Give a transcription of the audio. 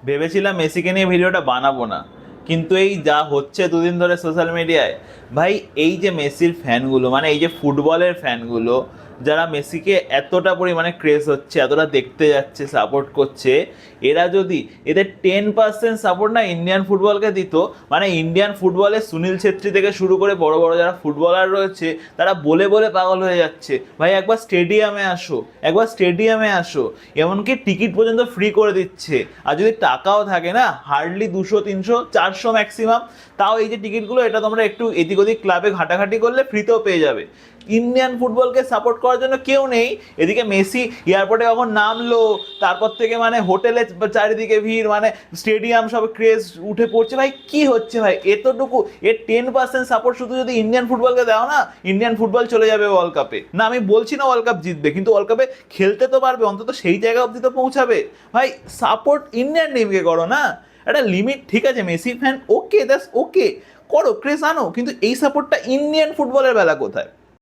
ভেবেছিলাম মেসিকে নিয়ে ভিডিওটা বানাবো না, কিন্তু এই যা হচ্ছে দুদিন ধরে সোশ্যাল মিডিয়ায়, ভাই এই যে মেসির ফ্যানগুলো, মানে এই যে ফুটবলের ফ্যানগুলো যারা মেসিকে এতটা পরিমাণে ক্রেজ হচ্ছে, এতটা দেখতে যাচ্ছে, সাপোর্ট করছে, এরা যদি এদের 10% সাপোর্ট না ইন্ডিয়ান ফুটবলকে দিত, মানে ইন্ডিয়ান ফুটবলে সুনীল ছেত্রী থেকে শুরু করে বড় বড় যারা ফুটবলার রয়েছে তারা বলে বলে পাগল হয়ে যাচ্ছে, ভাই একবার স্টেডিয়ামে আসো, একবার স্টেডিয়ামে আসো, এমনকি টিকিট পর্যন্ত ফ্রি করে দিচ্ছে। আর যদি টাকাও থাকে না, হার্ডলি 200 300 400 ম্যাক্সিমাম, তাও এই যে টিকিটগুলো এটা তোমরা একটু এদিক ওদিক ক্লাবে ঘাটাঘাটি করলে ফ্রিতেও পেয়ে যাবে। ইন্ডিয়ান ফুটবলকে সাপোর্ট করার জন্য কেউ নেই। এদিকে মেসি এয়ারপোর্টে কখন নামলো, তারপর থেকে মানে হোটেলে চারিদিকে ভিড়, মানে স্টেডিয়াম সব ক্রেজ উঠে পড়ছে, ভাই কি হচ্ছে ভাই এতটুকু? এর 10% সাপোর্ট শুধু যদি ইন্ডিয়ান ফুটবলকে দাও না, ইন্ডিয়ান ফুটবল চলে যাবে ওয়ার্ল্ড কাপে। না আমি বলছি না ওয়ার্ল্ড কাপ জিতবে, কিন্তু ওয়ার্ল্ড কাপে খেলতে তো পারবে, অন্তত সেই জায়গা অবধি তো পৌঁছাবে। ভাই সাপোর্ট ইন্ডিয়ান টিমকে করো না, একটা লিমিট। ঠিক আছে Messi fan, okay that's okay, করো, ক্রেজ আনো, কিন্তু এই সাপোর্টটা ইন্ডিয়ান ফুটবলের বেলা কোথায়?